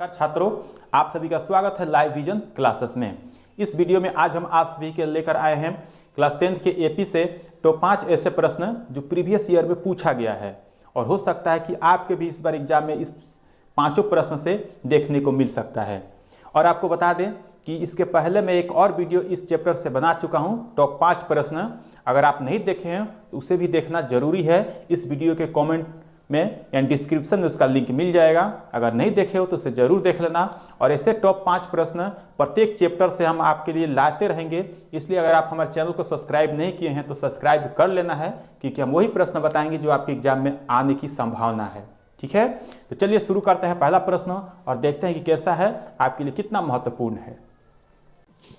नमस्कार छात्रों, आप सभी का स्वागत है लाइव विजन क्लासेस में। इस वीडियो में आज हम आप सभी के लेकर आए हैं क्लास 10th के एपी से टॉप 5 ऐसे प्रश्न जो प्रीवियस ईयर में पूछा गया है और हो सकता है कि आपके भी इस बार एग्जाम में इस पांचों प्रश्न से देखने को मिल सकता है। और आपको बता दें कि इसके पहले मैं एक और वीडियो इस चैप्टर से बना चुका हूं, टॉप 5 प्रश्न। अगर आप नहीं देखे हैं तो उसे भी देखना जरूरी है। इस वीडियो के कमेंट में या डिस्क्रिप्शन में उसका लिंक मिल जाएगा। अगर नहीं देखे हो तो उसे जरूर देख लेना। और ऐसे टॉप 5 प्रश्न प्रत्येक चैप्टर से हम आपके लिए लाते रहेंगे। इसलिए अगर आप हमारे चैनल को सब्सक्राइब नहीं किए हैं तो सब्सक्राइब कर लेना है, क्योंकि हम वही प्रश्न बताएंगे जो आपके एग्जाम में आने की संभावना है। ठीक है, तो चलिए शुरू करते हैं पहला प्रश्न और देखते हैं कि कैसा है, आपके लिए कितना महत्वपूर्ण है।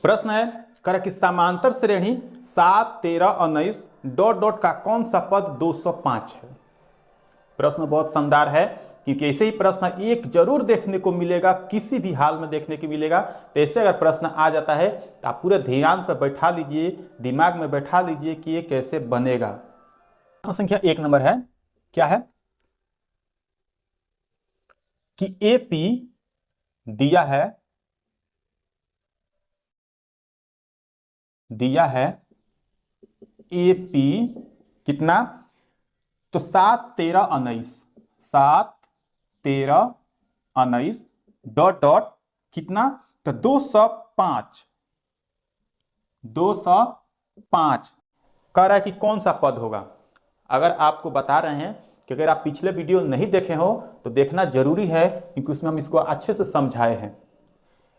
प्रश्न है, करें कि समांतर श्रेणी 7, 13, 19 डॉट डॉट का कौन सा पद 205 है। प्रश्न बहुत शानदार है, क्योंकि ऐसे ही प्रश्न एक जरूर देखने को मिलेगा, किसी भी हाल में देखने को मिलेगा। तो ऐसे अगर प्रश्न आ जाता है तो आप पूरे ध्यान पर बैठा लीजिए, दिमाग में बैठा लीजिए कि ये कैसे बनेगा। संख्या 1 नंबर है, क्या है कि एपी दिया है एपी कितना, तो 7, 13, 19 7, 13, 19 डॉट डॉट कितना, तो 205 कह रहा है कि कौन सा पद होगा। अगर आपको बता रहे हैं कि अगर आप पिछले वीडियो नहीं देखे हो तो देखना जरूरी है, क्योंकि उसमें हम इसको अच्छे से समझाए हैं।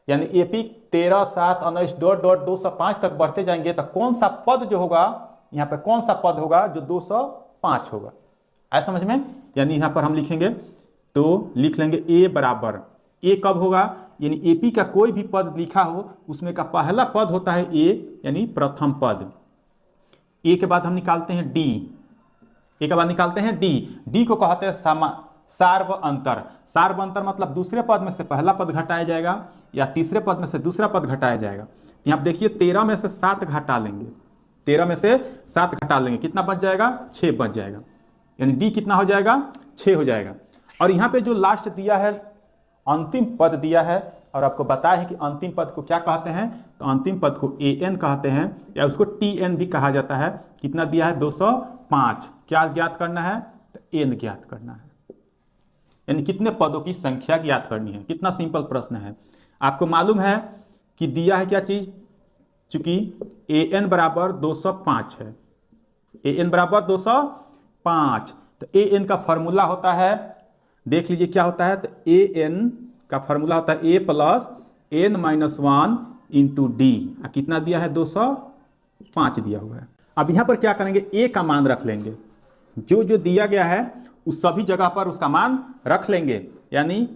यानी एपी 13, 7, 19 डॉट डॉट 205 तक बढ़ते जाएंगे तो कौन सा पद जो होगा, यहाँ पे कौन सा पद होगा जो 205 होगा। आया समझ में। यानी यहां पर हम लिखेंगे तो लिख लेंगे ए बराबर, ए कब होगा, यानी एपी का कोई भी पद लिखा हो उसमें का पहला पद होता है ए, यानी प्रथम पद। ए के बाद हम निकालते हैं डी, ए के बाद निकालते हैं डी। डी को कहते हैं सार्व अंतर। सार्व अंतर मतलब दूसरे पद में से पहला पद घटाया जाएगा या तीसरे पद में से दूसरा पद घटाया जाएगा। तो यहां देखिए 13 में से 7 घटा लेंगे, 13 में से 7 घटा लेंगे, कितना बच जाएगा, 6 बच जाएगा। यानी डी कितना हो जाएगा, 6 हो जाएगा। और यहाँ पे जो लास्ट दिया है अंतिम पद दिया है, और आपको बताया है कि अंतिम पद को क्या कहते हैं, तो अंतिम पद को एन कहते हैं या उसको टीएन भी कहा जाता है। कितना दिया है, 205। क्या ज्ञात करना है, तो एन ज्ञात करना है, यानी कितने पदों की संख्या ज्ञात करनी है। कितना सिंपल प्रश्न है। आपको मालूम है कि दिया है क्या चीज, चूंकि एन बराबर 205 है, एन बराबर 205, तो ए एन का फॉर्मूला होता है, देख लीजिए क्या होता है, तो ए एन का फॉर्मूला होता है A plus N minus 1 into D. कितना दिया है, 205 दिया हुआ है। अब यहां पर क्या करेंगे, ए का मान रख लेंगे, जो जो दिया गया है उस सभी जगह पर उसका मान रख लेंगे। यानी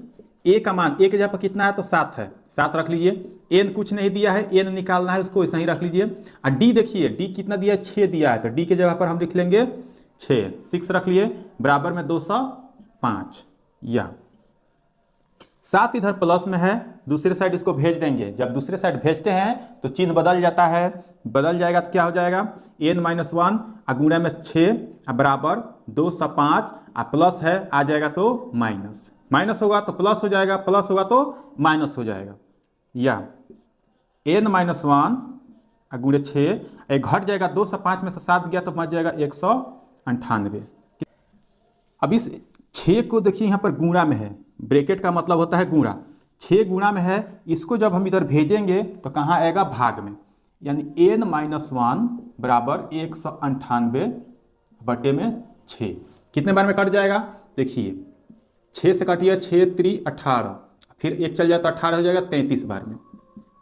ए का मान, ए के जगह पर कितना है, तो 7 है, 7 रख लीजिए। एन कुछ नहीं दिया है, एन निकालना है, उसको ऐसा ही रख लीजिए। और डी देखिए, डी कितना दिया है, 6 दिया है, तो डी के जगह पर हम लिख लेंगे 6 रख लिए, बराबर में 205। या 7 इधर प्लस में है, दूसरे साइड इसको भेज देंगे। जब दूसरे साइड भेजते हैं तो चिन्ह बदल जाता है, बदल जाएगा तो क्या हो जाएगा, एन माइनस 1 गुणा में 6 बराबर 205, प्लस है आ जाएगा तो माइनस, माइनस होगा तो प्लस हो जाएगा, प्लस होगा तो माइनस हो जाएगा। या एन माइनस 1 गुणे 6, घट जाएगा, 205 में से 7 गया तो बच जाएगा 198। अब इस 6 को देखिए यहाँ पर गुणा में है, ब्रैकेट का मतलब होता है गुणा, 6 गुणा में है, इसको जब हम इधर भेजेंगे तो कहाँ आएगा, भाग में। यानी एन माइनस 1 बराबर 198 बटे में 6। कितने बार में कट जाएगा, देखिए 6 से कटिए, 6 3 18, फिर 1 चल जाए तो 18 हो जाएगा, 33 बार में।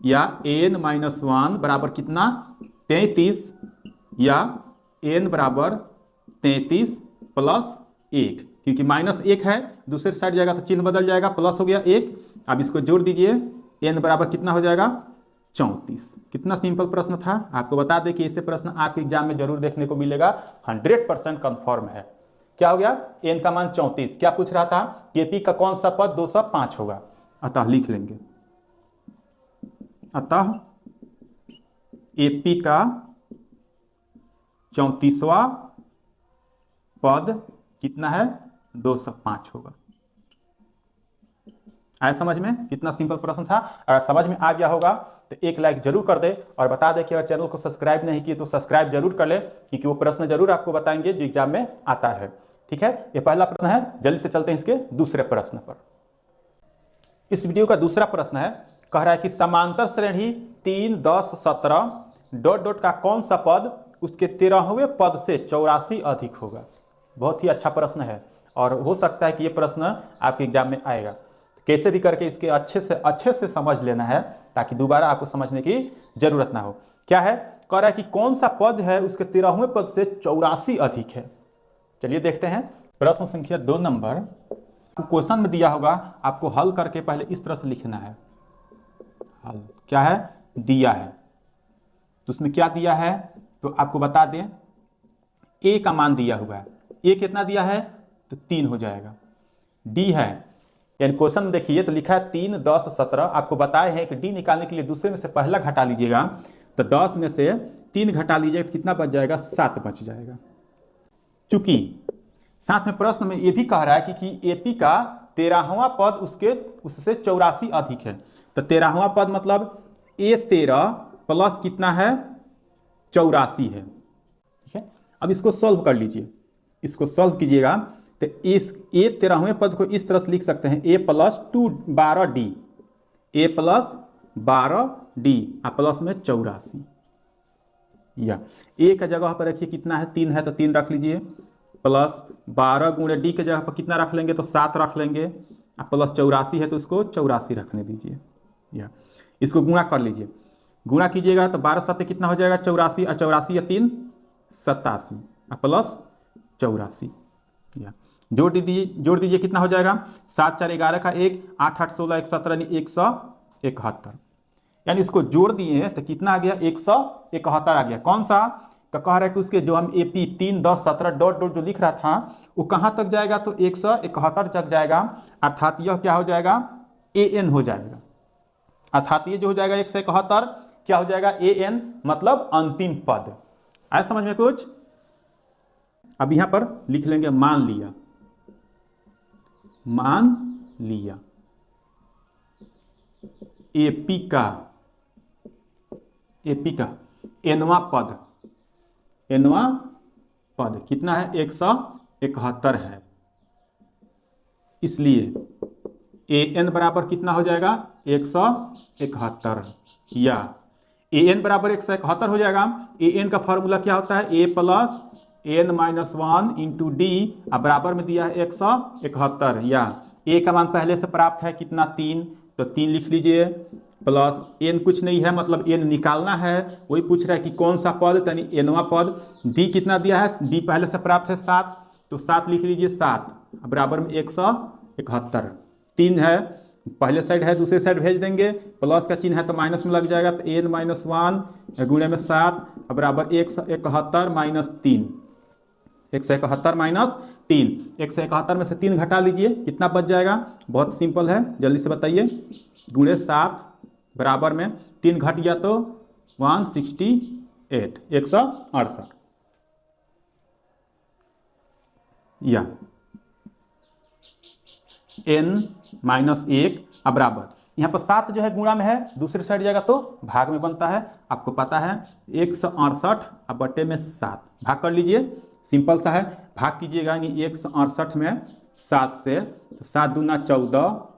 या एन माइनस 1 बराबर कितना, 33, या एन बराबर 33 प्लस 1, क्योंकि -1 है, दूसरे साइड जाएगा तो चिन्ह बदल जाएगा, प्लस हो गया 1। अब इसको जोड़ दीजिए, एन बराबर कितना हो जाएगा, 34। कितना सिंपल प्रश्न था। आपको बता दें कि ऐसे प्रश्न आपके एग्जाम में जरूर देखने को मिलेगा, 100% कन्फर्म है। क्या हो गया, एन का मान 34। क्या पूछ रहा था, एपी का कौन सा पद 205 होगा, अतः लिख लेंगे, अतः एपी का 34वां पद कितना है, 205 होगा। आया समझ में? कितना सिंपल प्रश्न था। अगर समझ में आ गया होगा तो एक लाइक जरूर कर दे और बता दे कि अगर चैनल को सब्सक्राइब नहीं किए तो सब्सक्राइब जरूर कर ले, क्योंकि वो प्रश्न जरूर आपको बताएंगे जो एग्जाम में आता है। ठीक है, ये पहला प्रश्न है। जल्दी से चलते हैं इसके दूसरे प्रश्न पर। इस वीडियो का दूसरा प्रश्न है, कह रहा है कि समांतर श्रेणी 3, 10, 17 डॉट डॉट का कौन सा पद उसके 13वें पद से 84 अधिक होगा। बहुत ही अच्छा प्रश्न है और हो सकता है कि ये प्रश्न आपके एग्जाम में आएगा। कैसे भी करके इसके अच्छे से समझ लेना है ताकि दोबारा आपको समझने की जरूरत ना हो। क्या है, कह रहा है कि कौन सा पद है उसके 13वें पद से 84 अधिक है। चलिए देखते हैं। प्रश्न संख्या 2 नंबर क्वेश्चन में दिया होगा, आपको हल करके पहले इस तरह से लिखना है। हल क्या है, दिया है तो उसमें क्या दिया है तो आपको बता दें। ए का मान दिया हुआ है, ए कितना दिया है तो 3 हो जाएगा। डी है, यानी क्वेश्चन में देखिए तो लिखा है 3, 10, 17। आपको बताए हैं कि डी निकालने के लिए दूसरे में से पहला घटा लीजिएगा, तो 10 में से 3 घटा लीजिएगा तो कितना बच जाएगा, 7 बच जाएगा। चूंकि साथ में प्रश्न में यह भी कह रहा है कि एपी का 13वां पद उससे 84 अधिक है, तो 13वां पद मतलब A13 प्लस कितना है, 84 है। ठीक है, अब इसको सॉल्व कर लीजिए। इसको सॉल्व कीजिएगा तो इस A13वें पद को इस तरह से लिख सकते हैं, A plus 12D, A plus 12D plus में 84, या A का जगह पर रखिए कितना है, 3 है तो 3 रख लीजिए, प्लस 12 गुणे D के जगह पर कितना रख लेंगे तो 7 रख लेंगे, प्लस 84 है तो इसको 84 रखने दीजिए। या इसको गुणा कर लीजिए, गुणा कीजिएगा तो 12 7 कितना हो जाएगा, 84, और 84 या 3 87 प्लस 84। या जोड़ दीजिए कितना हो जाएगा, 7 4 11 का 1, 8 8 16 1 17 यानी 171। यानी इसको जोड़ दिए तो कितना आ गया, 171 आ गया। कौन सा, तो कह रहा है कि उसके जो हम AP 3, 10, 17 डॉट डॉट जो लिख रहा था वो कहाँ तक जाएगा तो 171 तक जाएगा। अर्थात यह क्या हो जाएगा, AN हो जाएगा। अर्थात ये जो हो जाएगा 171 क्या हो जाएगा, AN मतलब अंतिम पद। आया समझ में कुछ? अब यहां पर लिख लेंगे मान लिया, मान लिया AP का nवां पद कितना है, 171 है। इसलिए AN बराबर कितना हो जाएगा, 171, या AN बराबर 171 हो जाएगा। AN का फॉर्मूला क्या होता है, A plus n-1 into D, बराबर में दिया है 171, या A का मान पहले से प्राप्त है कितना, 3, तो 3 लिख लीजिए, प्लस n कुछ नहीं है मतलब n निकालना है, वही पूछ रहा है कि कौन सा पद, यानी nवां पद। D कितना दिया है, D पहले से प्राप्त है 7, तो 7 लिख लीजिए, 7 बराबर में 171। 3 है पहले साइड है, दूसरे साइड भेज देंगे, प्लस का चिन्ह है तो माइनस में लग जाएगा, तो n-1 गुणे में 7 बराबर 171 माइनस 3, 171 माइनस 3, 171 में से 3 घटा लीजिए, कितना बच जाएगा, बहुत सिंपल है, जल्दी से बताइए। गुणे 7 बराबर में 3 घट गया तो 168, 168, या n-1 बराबर, यहाँ पर 7 जो है गुणा में है, दूसरे साइड जाएगा तो भाग में बनता है, आपको पता है 168 अब बटे में 7, भाग कर लीजिए, सिंपल सा है, भाग कीजिएगा। यानी 168 में 7 से, तो 7 दूना 14,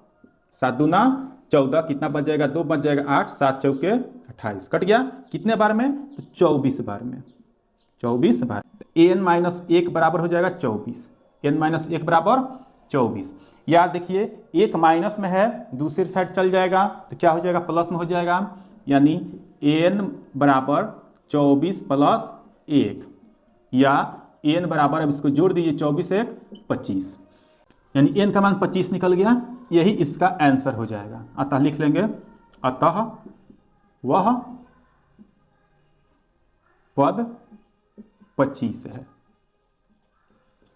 7 दूना 14 कितना बच जाएगा, 2 बच जाएगा 8, 7 चौके 28, कट गया। कितने बार में, तो 24 बार में, 24 बार। n-1 बराबर हो जाएगा 24, n-1 बराबर 24। या देखिए एक माइनस में है, दूसरी साइड चल जाएगा तो क्या हो जाएगा, प्लस में हो जाएगा, यानी n बराबर 24 प्लस 1, या n बराबर, अब इसको जोड़ दीजिए, 24 1 25, यानी n का मान 25 निकल गया, यही इसका आंसर हो जाएगा। अतः लिख लेंगे, अतः वह पद 25 है।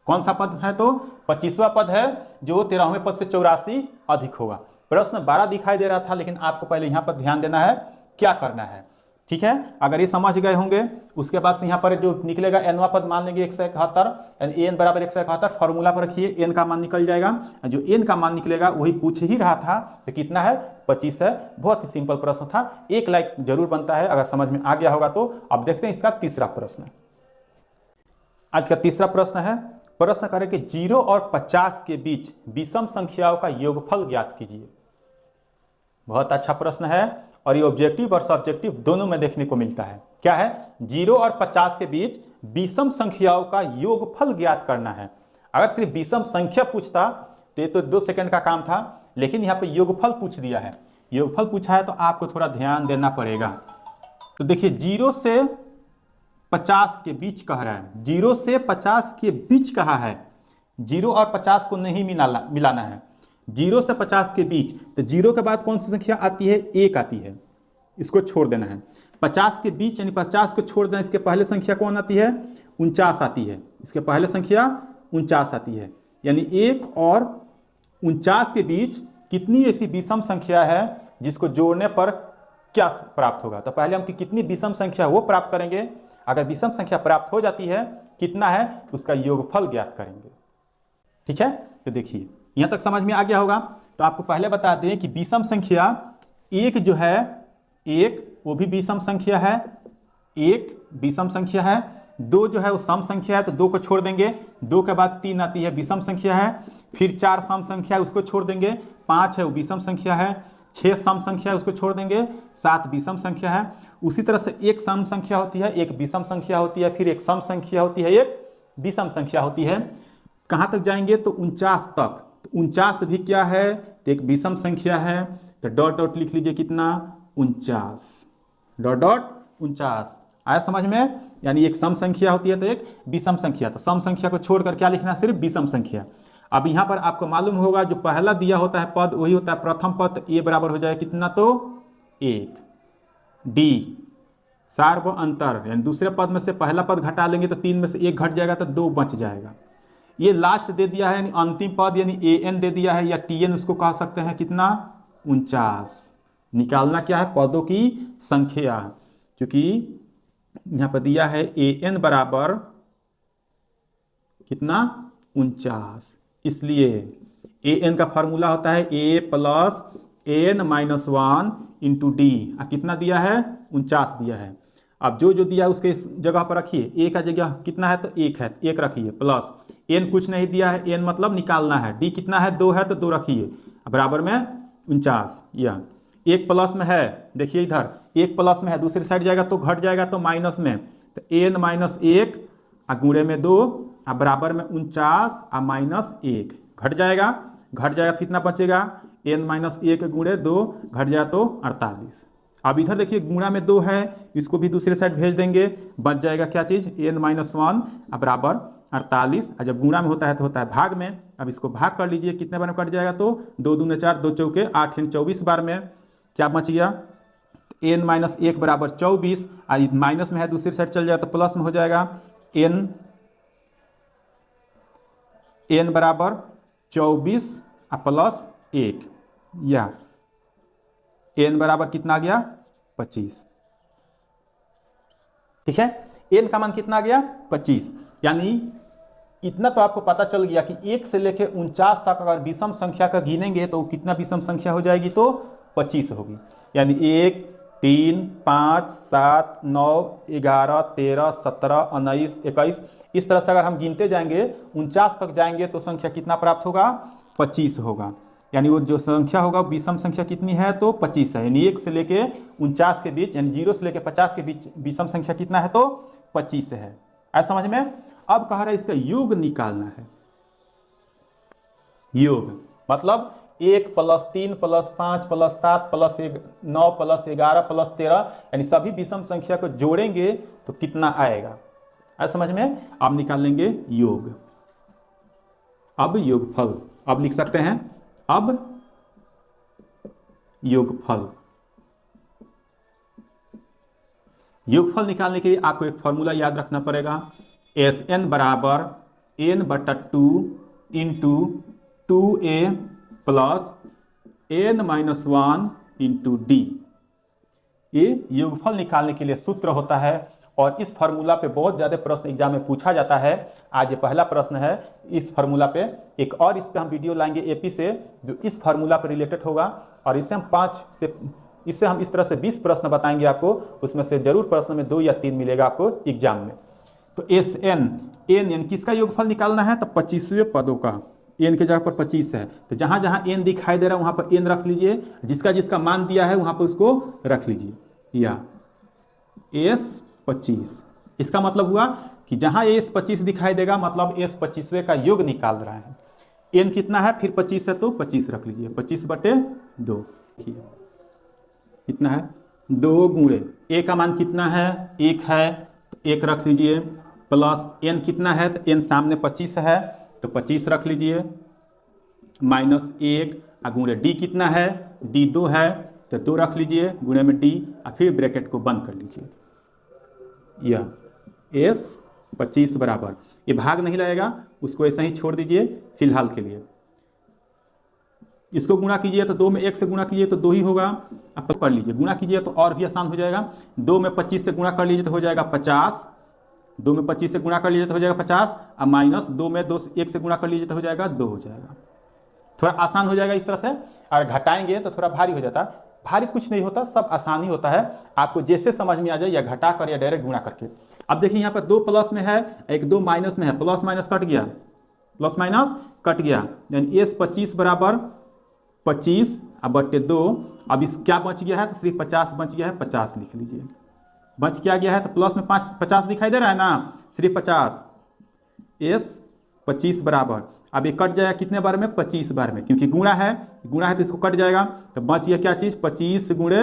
कौन सा पद है, तो 25वां पद है जो 13वें पद से 84 अधिक होगा। प्रश्न 12 दिखाई दे रहा था, लेकिन आपको पहले यहां पर ध्यान देना है, क्या करना है, ठीक है, अगर ये समझ गए होंगे, उसके बाद से यहाँ पर जो निकलेगा एनवा पद मान लेंगे 171, यानी एन बराबर 171 फॉर्मूला पर रखिए, एन का मान निकल जाएगा। जो एन का मान निकलेगा वही पूछ ही रहा था, तो कितना है 25 है। बहुत ही सिंपल प्रश्न था, 1 लाइक जरूर बनता है अगर समझ में आ गया होगा तो। अब देखते हैं इसका तीसरा प्रश्न। आज का तीसरा प्रश्न है, प्रश्न करें कि 0 और 50 के बीच विषम संख्याओं का योगफल ज्ञात कीजिए। बहुत अच्छा प्रश्न है और ये ऑब्जेक्टिव और सब्जेक्टिव दोनों में देखने को मिलता है। क्या है, 0 और 50 के बीच विषम संख्याओं का योगफल ज्ञात करना है। अगर सिर्फ विषम संख्या पूछता तो ये तो 2 सेकंड का काम था, लेकिन यहाँ पे योगफल पूछ दिया है। योगफल पूछा है तो आपको थोड़ा ध्यान देना पड़ेगा। तो देखिए 0 से 50 के बीच कह रहा है, 0 से 50 के बीच कहा है, 0 और 50 को नहीं मिलाना है। 0 से 50 के बीच, तो 0 के बाद कौन सी संख्या आती है, 1 आती है, इसको छोड़ देना है। 50 के बीच यानी 50 को छोड़ देना, इसके पहले संख्या कौन आती है, 49 आती है, इसके पहले संख्या 49 आती है। यानी 1 और 49 के बीच कितनी ऐसी विषम संख्या है जिसको जोड़ने पर क्या प्राप्त होगा। तो पहले हम कितनी विषम संख्या वो प्राप्त करेंगे। अगर विषम संख्या प्राप्त हो जाती है, कितना है, तो उसका योगफल ज्ञात करेंगे। ठीक है, तो देखिए यहाँ तक समझ में आ गया होगा। तो आपको पहले बता दें कि विषम संख्या 1 जो है, 1 वो भी विषम संख्या है, 1 विषम संख्या है। 2 जो है वो सम संख्या है, तो 2 को छोड़ देंगे। 2 के बाद 3 आती है, विषम संख्या है। फिर 4 सम संख्या है, उसको छोड़ देंगे। 5 है वो विषम संख्या है। 6 सम संख्या है, उसको छोड़ देंगे। 7 विषम संख्या है। उसी तरह से 1 सम संख्या होती है, 1 विषम संख्या होती है, फिर 1 सम संख्या होती है, 1 विषम संख्या होती है। कहाँ तक जाएंगे, तो 49 तक। 49 भी क्या है, तो एक विषम संख्या है। तो डॉट डॉट लिख लीजिए, कितना, 49, डॉट डॉट 49। आया समझ में। यानी एक सम संख्या होती है तो एक विषम संख्या। तो सम संख्या को छोड़कर क्या लिखना, सिर्फ विषम संख्या। अब यहाँ पर आपको मालूम होगा जो पहला दिया होता है पद वही होता है प्रथम पद। तो ए बराबर हो जाए कितना, तो 1। डी सार्व अंतर, यानी दूसरे पद में से पहला पद घटा लेंगे तो 3 में से 1 घट जाएगा, तो 2 बच जाएगा। ये लास्ट दे दिया है, यानी अंतिम पद, यानी ए एन दे दिया है, या टी एन उसको कह सकते हैं, कितना, 49। निकालना क्या है, पदों की संख्या, क्योंकि यहाँ पर दिया है ए एन बराबर कितना, 49। इसलिए ए एन का फॉर्मूला होता है A plus N minus 1 into D. कितना दिया है, 49 दिया है। अब जो जो दिया है उसके जगह पर रखिए। ए का जगह कितना है, तो 1 है, 1 रखिए, प्लस एन कुछ नहीं दिया है, एन मतलब निकालना है। डी कितना है, 2 है, तो 2 रखिए, बराबर में 49। यह 1 प्लस में है, देखिए इधर 1 प्लस में है, दूसरी साइड जाएगा तो घट जाएगा, तो माइनस में, तो एन माइनस 1 गुणे में 2 बराबर में 49 माइनस 1 घट जाएगा। घट जाएगा तो कितना बचेगा, एन माइनस 1 गुणे 2 घट जाए तो 48। अब इधर देखिए गुणा में 2 है, इसको भी दूसरे साइड भेज देंगे, बच जाएगा क्या चीज़, एन माइनस 1 बराबर 48। और जब गुणा में होता है तो होता है भाग में। अब इसको भाग कर लीजिए, कितने बार में कट जाएगा, तो 2 दूने 4, 2 चौके 8, 24 बार में क्या बच गया, एन माइनस 1 बराबर 24। माइनस में है, दूसरी साइड चल जाए तो प्लस में हो जाएगा, एन बराबर 24 प्लस 1, या एन बराबर कितना आ गया, 25। ठीक है, एन का मान कितना आ गया, 25। यानी इतना तो आपको पता चल गया कि 1 से लेकर 49 तक अगर विषम संख्या का गिनेंगे तो कितना विषम संख्या हो जाएगी, तो 25 होगी। यानी 1, 3, 5, 7, 9, 11, 13, 17, 19, 21, इस तरह से अगर हम गिनते जाएंगे 49 तक जाएंगे तो संख्या कितना प्राप्त होगा, 25 होगा। यानी वो जो संख्या होगा विषम संख्या कितनी है, तो 25 है। यानी 1 से लेके 49 के बीच, यानी 0 से लेके 50 के बीच विषम संख्या कितना है, तो 25 है। ऐसा समझ में। अब कह रहा है इसका योग निकालना है। योग मतलब 1 + 3 + 5 + 7 + 9 + 11 + 13, यानी सभी विषम संख्या को जोड़ेंगे तो कितना आएगा, ऐसा समझ में। अब निकाल लेंगे योग। अब योगफल, अब लिख सकते हैं, अब योगफल। योगफल निकालने के लिए आपको एक फॉर्मूला याद रखना पड़ेगा, SN बराबर n/2 into 2a plus n - 1 into D. ये योगफल निकालने के लिए सूत्र होता है और इस फार्मूला पे बहुत ज़्यादा प्रश्न एग्जाम में पूछा जाता है। आज ये पहला प्रश्न है इस फार्मूला पे। एक और इस पे हम वीडियो लाएंगे एपी से जो इस फार्मूला पर रिलेटेड होगा और इससे हम इस तरह से 20 प्रश्न बताएंगे आपको, उसमें से जरूर प्रश्न में 2 या 3 मिलेगा आपको एग्जाम में। तो एस एन किसका योगफल निकालना है? तो 25वें पदों का। एन के जगह पर 25 है तो जहाँ जहाँ एन दिखाई दे रहा है वहाँ पर एन रख लीजिए, जिसका जिसका मान दिया है वहाँ पर उसको रख लीजिए। या एस 25, इसका मतलब हुआ कि जहाँ एस 25 दिखाई देगा मतलब एस 25वें का योग निकाल रहा है। एन कितना है? फिर 25 है तो 25 रख लीजिए, 25/2 कितना है? 2 गुणे ए का मान कितना है? 1 है तो 1 रख लीजिए, प्लस एन कितना है? तो एन सामने 25 है तो 25 रख लीजिए, -1 गुणे डी कितना है? डी 2 है तो 2 रख लीजिए, गुणे में डी और फिर ब्रैकेट को बंद कर लीजिए। यह एस 25 बराबर, ये भाग नहीं लगेगा उसको ऐसा ही छोड़ दीजिए फिलहाल के लिए। इसको गुणा कीजिए तो 2 में 1 से गुणा कीजिए तो 2 ही होगा। अब कर लीजिए, गुणा कीजिए तो और भी आसान हो जाएगा। 2 में 25 से गुणा कर लीजिए तो हो जाएगा 50, 2 में 25 से गुणा कर लीजिए तो हो जाएगा 50 और -2 में 1 से गुणा कर लीजिए तो हो जाएगा 2 हो जाएगा। थोड़ा आसान हो जाएगा इस तरह से। और घटाएंगे तो थोड़ा भारी हो जाता है। भारी कुछ नहीं होता, सब आसान ही होता है, आपको जैसे समझ में आ जाए, या घटा कर या डायरेक्ट गुणा करके। अब देखिए यहाँ पर 2 प्लस में है, 2 माइनस में है, प्लस माइनस कट गया, प्लस माइनस कट गया, यानी एस 25 बराबर 25/2। अब इस क्या बच गया है? तो सिर्फ 50 बच गया है, 50 लिख लीजिए। बच क्या गया है? तो प्लस में 50 दिखाई दे रहा है ना, सिर्फ 50, एस 25 बराबर। अब ये कट जाएगा कितने बार में? 25 बार में, क्योंकि गुणा है तो इसको कट जाएगा तो बच गया क्या चीज़? 25 गुणे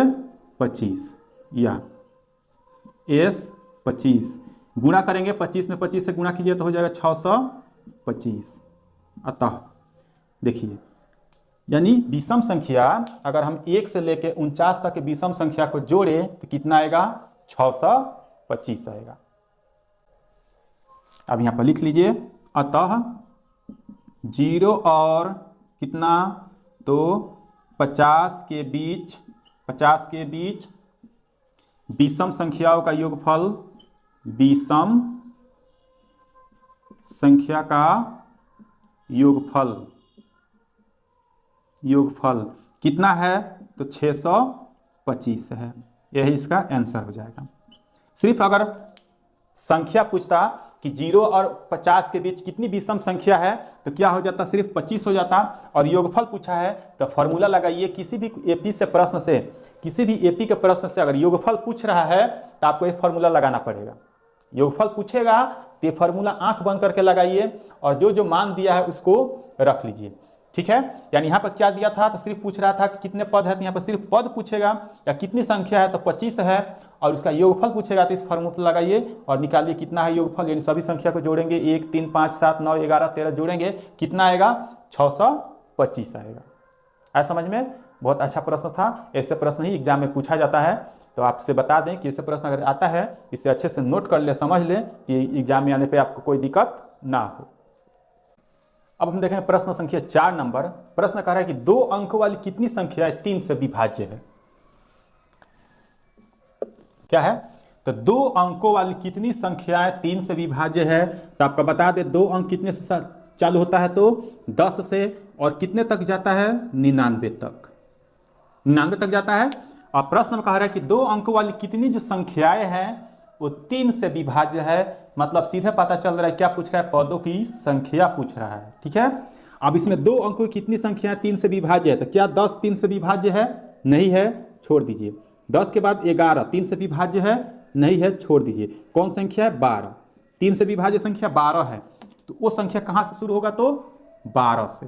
25 या एस 25। गुणा करेंगे 25 में 25 से गुणा कीजिए तो हो जाएगा 625। अतः देखिए, यानी विषम संख्या अगर हम 1 से लेकर 49 तक के विषम संख्या को जोड़े तो कितना आएगा? 625 आएगा। अब यहाँ पर लिख लीजिए, अतः 0 और कितना? तो 50 के बीच विषम संख्याओं का योगफल, विषम संख्या का योगफल कितना है? तो 625 है। यही इसका आंसर हो जाएगा। सिर्फ अगर संख्या पूछता कि 0 और 50 के बीच कितनी विषम संख्या है तो क्या हो जाता? सिर्फ 25 हो जाता। और योगफल पूछा है तो फार्मूला लगाइए। किसी भी एपी के प्रश्न से अगर योगफल पूछ रहा है तो आपको ये फार्मूला लगाना पड़ेगा। योगफल पूछेगा तो ये फार्मूला आंख बंद करके लगाइए और जो जो मान दिया है उसको रख लीजिए, ठीक है। यानी यहाँ पर क्या दिया था? तो सिर्फ पूछ रहा था कि कितने पद है, तो यहाँ पर सिर्फ पद पूछेगा, या कितनी संख्या है तो 25 है, और उसका योगफल पूछेगा तो इस फार्मूला लगाइए और निकालिए कितना है योगफल। यानी सभी संख्या को जोड़ेंगे, 1 3 5 7 9 11 13 जोड़ेंगे, कितना आएगा? 625 आएगा। आया समझ में? बहुत अच्छा प्रश्न था। ऐसे प्रश्न ही एग्जाम में पूछा जाता है। तो आपसे बता दें कि ऐसे प्रश्न अगर आता है इसे अच्छे से नोट कर ले, समझ लें कि एग्जाम में आने पर आपको कोई दिक्कत ना हो। अब हम देखें प्रश्न संख्या 4 नंबर। प्रश्न कह रहा है कि 2 अंकों वाली कितनी संख्या 3 से विभाज्य है? क्या है? तो 2 अंकों वाली कितनी संख्याएं 3 से विभाज्य है? तो आपका बता दे 2 अंक कितने से चालू होता है? तो 10 से, और कितने तक जाता है? 99 तक। 99 तक जाता है। और प्रश्न में कह रहा है कि 2 अंकों वाली कितनी जो संख्याएं हैं वो 3 से विभाज्य है। मतलब सीधे पता चल रहा है क्या पूछ रहा है? पदों की संख्या पूछ रहा है, ठीक है। अब इसमें 2 अंकों की कितनी संख्याएं 3 से विभाज्य है? तो क्या 10 3 से विभाज्य है? नहीं है, छोड़ दीजिए। 10 के बाद 11 3 से विभाज्य है? नहीं है, छोड़ दीजिए। कौन संख्या है? 12। 3 से विभाज्य संख्या 12 है। तो वो संख्या कहां से शुरू होगा? तो 12 से।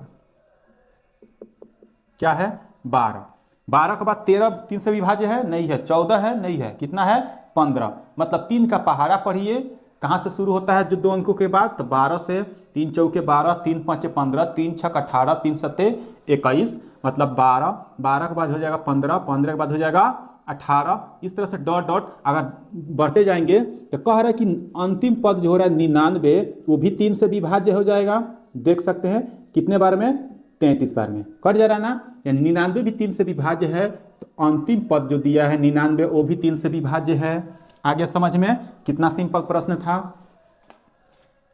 क्या है? 12। 12 के बाद 13 3 से विभाज्य है? नहीं है। 14 है? नहीं है। कितना है? 15। मतलब 3 का पहाड़ा पढ़िए, कहाँ से शुरू होता है जो 2 अंकों के बाद? तो 12 से। 3 चौके 12, 3 5 15, 3 6 18, 3 7 21, मतलब 12। 12 के बाद हो जाएगा 15, 15 के बाद हो जाएगा 18। इस तरह से डॉट डॉट अगर बढ़ते जाएंगे तो कह रहा है कि अंतिम पद जो हो रहा है 99, वो भी 3 से विभाज्य हो जाएगा। देख सकते हैं कितने बार में? 33 बार में कट जा रहा है ना। यानी 99 भी 3 से विभाज्य है, तो अंतिम पद जो दिया है 99 वो भी 3 से विभाज्य है। आगे समझ में, कितना सिंपल प्रश्न था।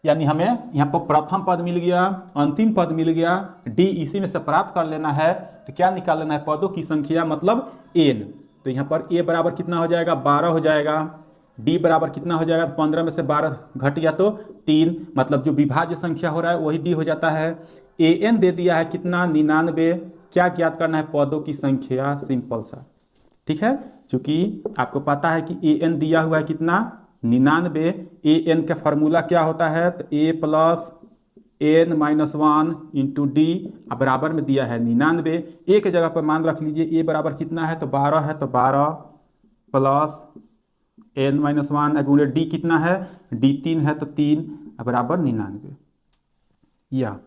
यानी हमें यहाँ पर प्रथम पद मिल गया, अंतिम पद मिल गया, डी इसी में से प्राप्त कर लेना है। तो क्या निकाल लेना है, पदों की संख्या मतलब एन। तो यहाँ पर ए बराबर कितना हो जाएगा, 12 हो जाएगा। डी बराबर कितना हो जाएगा, 15 में से 12 घट गया तो 3, मतलब जो विभाज्य संख्या हो रहा है वही डी हो जाता है। ए एन दे दिया है कितना, 99। क्या ज्ञात करना है, पदों की संख्या, सिंपल सा। ठीक है, चूंकि आपको पता है कि ए एन दिया हुआ है कितना, 99। ए एन का फॉर्मूला क्या होता है, तो A plus N minus 1 into D, बराबर में दिया है 99। ए के जगह पर मान रख लीजिए, ए बराबर कितना है, तो 12 है, तो 12 प्लस एन माइनस 1 गुणे डी कितना है, डी 3 है, तो 3 बराबर 99। या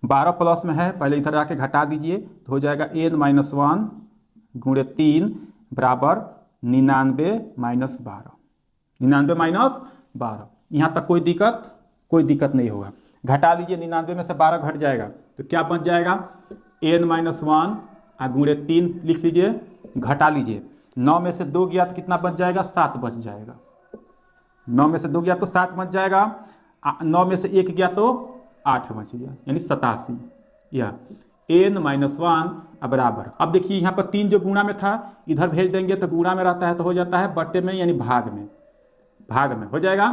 12 प्लस में है, पहले इधर आके घटा दीजिए तो हो जाएगा एन माइनस 1 गुणे 3 बराबर 99 माइनस 12। 99 माइनस 12, यहाँ तक कोई दिक्कत नहीं होगा। घटा लीजिए, 99 में से 12 घट जाएगा तो क्या बच जाएगा, एन माइनस 1 गुणे 3 लिख लीजिए, घटा लीजिए। 9 में से 2 गया तो कितना बच जाएगा, 7 बच जाएगा। 9 में से 2 गया तो 7 बच जाएगा। 9 में से 1 गया तो 8 बच गया, यानी 87। या एन माइनस 1 बराबर, अब देखिए यहाँ पर 3 जो गुणा में था इधर भेज देंगे तो गुणा में रहता है, तो हो जाता है बट्टे में, यानी भाग में हो जाएगा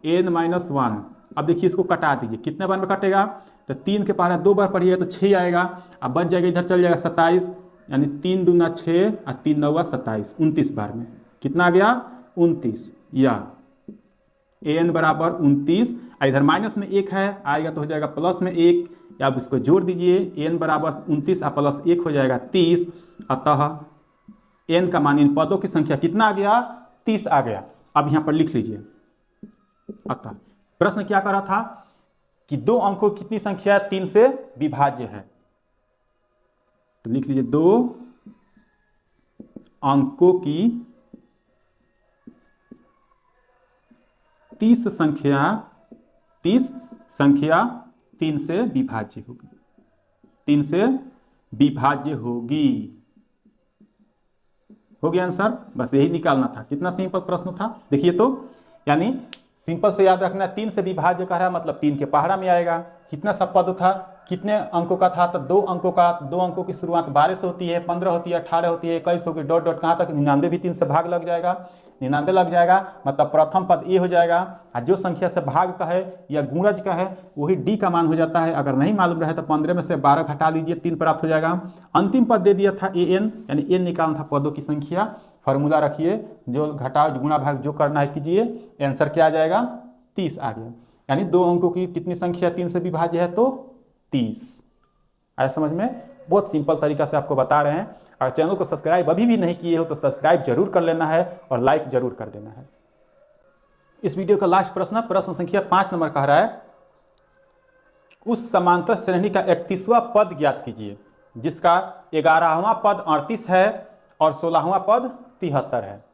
एन माइनस 1। अब देखिए इसको कटा दीजिए, कितने बार में कटेगा, तो 3 के पहले 2 बार पढ़िएगा तो 6 आएगा। अब बच जाएगा, इधर चल जाएगा 27, यानी 3 दूना 6 और 3 नौवा 27, 29 बार में कितना आ गया, 29। या एन बराबर 29, इधर माइनस में 1 है, आएगा तो हो जाएगा प्लस में 1। या अब इसको जोड़ दीजिए, एन बराबर 29 और प्लस 1 हो जाएगा 30। अतः एन का मान, इन पदों की संख्या कितना आ गया, 30 आ गया। अब यहाँ पर लिख लीजिए। अतः प्रश्न क्या कर रहा था कि 2 अंकों की कितनी संख्या है, 3 से विभाज्य है। तो लिख लीजिए 2 अंकों की 30 संख्या 3 से विभाज्य होगी, 3 से विभाज्य होगी। हो गया आंसर, बस यही निकालना था। कितना सिंपल प्रश्न था, देखिए तो, यानी सिंपल से याद रखना, 3 से विभाज्य कह रहा है मतलब 3 के पहाड़ा में आएगा। कितना सब पद था, कितने अंकों का था, तो 2 अंकों का। 2 अंकों की शुरुआत 12 से होती है, 15 होती है, 18 होती है, 21 होगी, डॉट डॉट कहाँ तक, 99 भी 3 से भाग लग जाएगा। 99 लग जाएगा मतलब प्रथम पद ए हो जाएगा, और जो संख्या से भाग का है या गुणज का है वही डी का मान हो जाता है। अगर नहीं मालूम रहे तो 15 में से 12 घटा लीजिए, 3 प्राप्त हो जाएगा। अंतिम पद दे दिया था ए एन, यानी एन निकालना था पदों की संख्या। फॉर्मूला रखिए, जो घटा गुणा भाग जो करना है कीजिए, आंसर क्या आ जाएगा, 30 आ गया। यानी 2 अंकों की कितनी संख्या 3 से विभाज्य है, तो 30। आया समझ में, बहुत सिंपल तरीका से आपको बता रहे हैं। अगर चैनल को सब्सक्राइब अभी भी नहीं किए हो तो सब्सक्राइब जरूर कर लेना है और लाइक जरूर कर देना है। इस वीडियो का लास्ट प्रश्न संख्या 5 नंबर कह रहा है, उस समांतर श्रेणी का 31वां पद ज्ञात कीजिए जिसका 11वां पद 38 है और 16वां पद 73 है।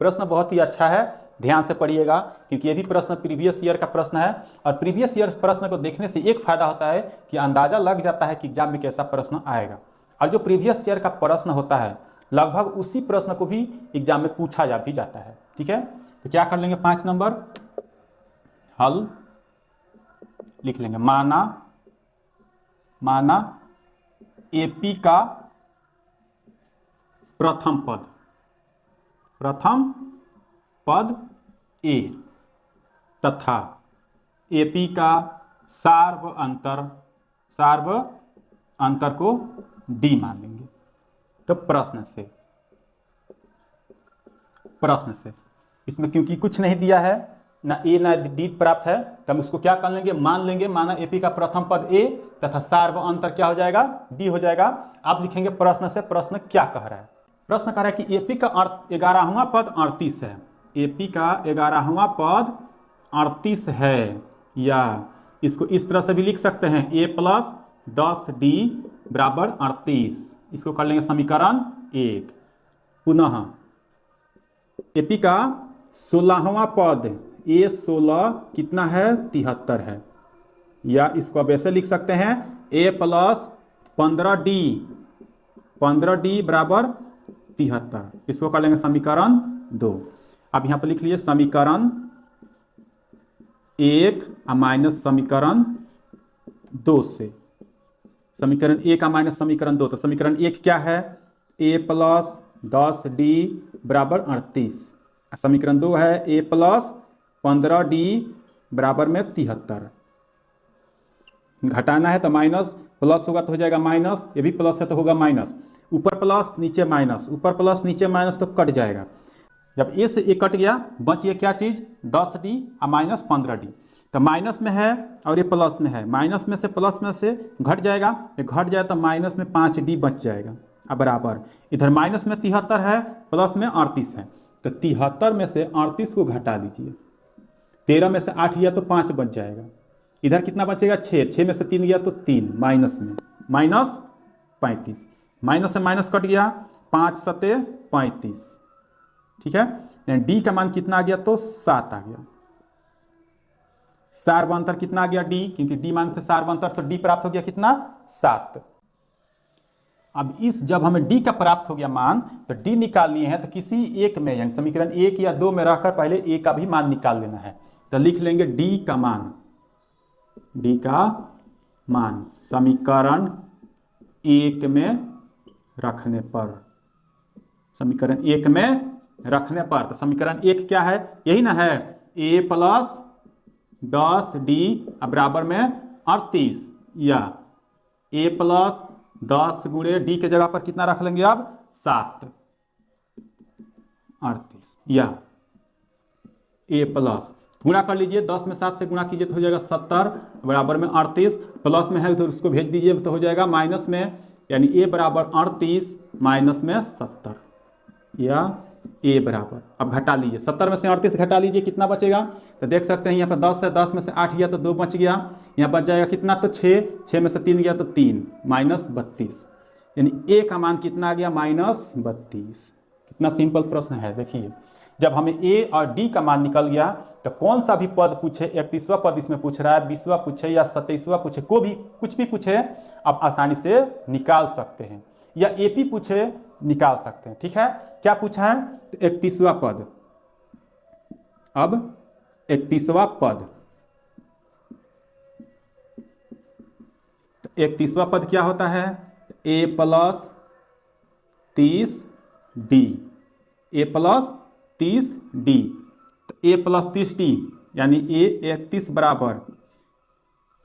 प्रश्न बहुत ही अच्छा है, ध्यान से पढ़िएगा, क्योंकि ये भी प्रश्न प्रीवियस ईयर का प्रश्न है। और प्रीवियस ईयर प्रश्न को देखने से एक फायदा होता है कि अंदाजा लग जाता है कि एग्जाम में कैसा प्रश्न आएगा। और जो प्रीवियस ईयर का प्रश्न होता है लगभग उसी प्रश्न को भी एग्जाम में पूछा भी जाता है। ठीक है, तो क्या कर लेंगे, 5 नंबर हल लिख लेंगे। माना एपी का प्रथम पद ए तथा एपी का सार्व अंतर को डी मान लेंगे। तो प्रश्न से इसमें क्योंकि कुछ नहीं दिया है, ना ए ना डी प्राप्त है, तो हम उसको क्या कर लेंगे, मान लेंगे। माना एपी का प्रथम पद ए तथा सार्व अंतर क्या हो जाएगा, डी हो जाएगा। आप लिखेंगे प्रश्न से, प्रश्न क्या कह रहा है। प्रश्न कह रहा है कि एपी का 11वां पद 38 है। एपी का 11वां पद 38 है, या इसको इस तरह से भी लिख सकते हैं, ए प्लस 10d बराबर 38। इसको कर लेंगे समीकरण 1। पुनः एपी का 16वां पद ए 16 कितना है, 73 है, या इसको अब ऐसे लिख सकते हैं, a प्लस 15d, 15d बराबर 73। इसको कर लेंगे समीकरण 2। अब यहाँ पर लिख लीजिए समीकरण 1 माइनस समीकरण 2 से। समीकरण 1 माइनस समीकरण 2, तो समीकरण 1 क्या है, a प्लस 10d बराबर 38। समीकरण 2 है a प्लस 15d बराबर में 73। घटाना है तो माइनस, प्लस होगा तो हो जाएगा माइनस, ये भी प्लस है तो होगा माइनस, ऊपर प्लस नीचे माइनस, ऊपर प्लस नीचे माइनस तो कट जाएगा। जब ए से ए कट गया बच ये क्या चीज़, 10d और माइनस 15d। तो माइनस में है और ये प्लस में है, माइनस में से प्लस में से घट जाएगा, ये घट जाए तो माइनस में 5d बच जाएगा। अब बराबर इधर माइनस में 73 है, प्लस में 38 है, तो 73 में से 38 को घटा दीजिए। 13 में से 8 गया तो 5 बच जाएगा। इधर कितना बचेगा, 6, 6 में से 3 गया तो 3, माइनस में माइनस 35, माइनस से माइनस कट गया, 5 सते 35। ठीक है, डी का मान कितना आ गया, तो 7 आ गया। सार्वंतर कितना आ गया, डी, क्योंकि डी मान थे सार्वंतर, तो डी प्राप्त हो गया कितना, 7। अब इस जब हमें डी का प्राप्त हो गया मान, तो डी निकालनी है तो किसी एक में, यानी समीकरण 1 या 2 में रहकर पहले ए का भी मान निकाल लेना है। तो लिख लेंगे डी का मान, डी का मान समीकरण 1 में रखने पर, समीकरण 1 में रखने पर। तो समीकरण 1 क्या है, यही ना है, a प्लस 10d बराबर में 38, या a प्लस 10 गुणे डी के जगह पर कितना रख लेंगे अब, 7, 38, या a प्लस, गुणा कर लीजिए, 10 में 7 से गुणा कीजिए तो हो जाएगा 70 बराबर में 38, प्लस में है तो उसको भेज दीजिए तो हो जाएगा माइनस में, यानी a बराबर 38 माइनस में 70, या a बराबर, अब घटा लीजिए, 70 में से 38 घटा लीजिए कितना बचेगा, तो देख सकते हैं यहाँ पर 10 है, 10 में से 8 गया तो 2 बच गया, यहाँ बच जाएगा कितना, तो 6, 6 में से 3 गया तो 3, माइनस 32, यानी a का मान कितना आ गया, माइनस 32। कितना सिंपल प्रश्न है, देखिए जब हमें a और d का मान निकल गया तो कौन सा भी पद पूछे, 31वां पद इसमें पूछ रहा है, 20वां पूछे या 27वां पूछे, को भी कुछ भी पूछे आप आसानी से निकाल सकते हैं, या एपी पूछे निकाल सकते हैं। ठीक है, क्या पूछा है, तो 31वां पद। अब 31वां पद, तो 31वां पद क्या होता है, a plus 30d, a plus 30d, तो a प्लस 30d यानी a 31 बराबर,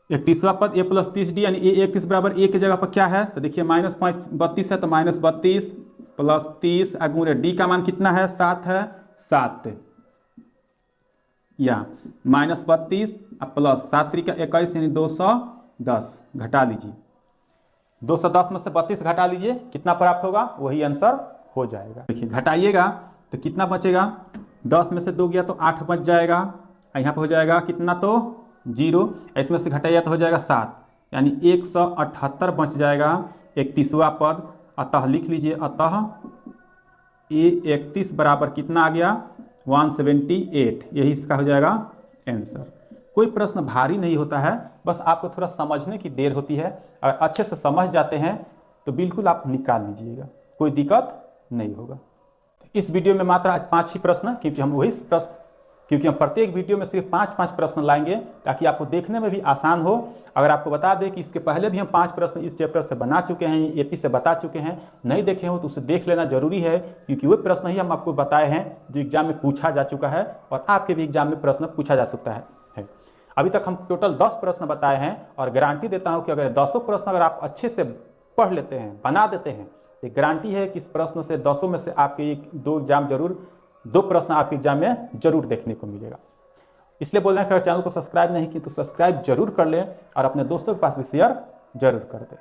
31वां पद a प्लस 30d यानी a 31 बराबर a की जगह पर क्या है, तो देखिए माइनस 32 है, तो माइनस 32 प्लस 30 गुणे डी का मान कितना है, 7 है, 7, या माइनस 32 प्लस 7 का 21 यानी 210, घटा लीजिए, 210 में से 32 घटा लीजिए, कितना प्राप्त होगा, वही आंसर हो जाएगा। देखिए घटाइएगा तो कितना बचेगा, 10 में से 2 गया तो 8 बच जाएगा, यहाँ पर हो जाएगा कितना, तो 0, इसमें से घटाइए तो हो जाएगा 7, यानी 178 बच जाएगा 31वां पद। अतः लिख लीजिए, अतः a 31 बराबर कितना आ गया, 178, यही इसका हो जाएगा आंसर। कोई प्रश्न भारी नहीं होता है, बस आपको थोड़ा समझने की देर होती है, अगर अच्छे से समझ जाते हैं तो बिल्कुल आप निकाल लीजिएगा, कोई दिक्कत नहीं होगा। इस वीडियो में मात्र आज 5 ही प्रश्न, क्योंकि हम प्रत्येक वीडियो में सिर्फ 5-5 प्रश्न लाएंगे ताकि आपको देखने में भी आसान हो। अगर आपको बता दें कि इसके पहले भी हम 5 प्रश्न इस चैप्टर से बना चुके हैं, एपी से बता चुके हैं, नहीं देखे हो तो उसे देख लेना जरूरी है, क्योंकि वो प्रश्न ही हम आपको बताए हैं जो एग्जाम में पूछा जा चुका है और आपके भी एग्जाम में प्रश्न पूछा जा सकता है। अभी तक हम टोटल 10 प्रश्न बताए हैं और गारंटी देता हूँ कि अगर 10 प्रश्न अगर आप अच्छे से पढ़ लेते हैं, बना देते हैं, तो गारंटी है कि इस प्रश्न से 10 में से आपके 2 प्रश्न आपके एग्जाम में जरूर देखने को मिलेगा। इसलिए बोल रहे हैं कि अगर चैनल को सब्सक्राइब नहीं की तो सब्सक्राइब जरूर कर लें और अपने दोस्तों के पास भी शेयर जरूर कर दें।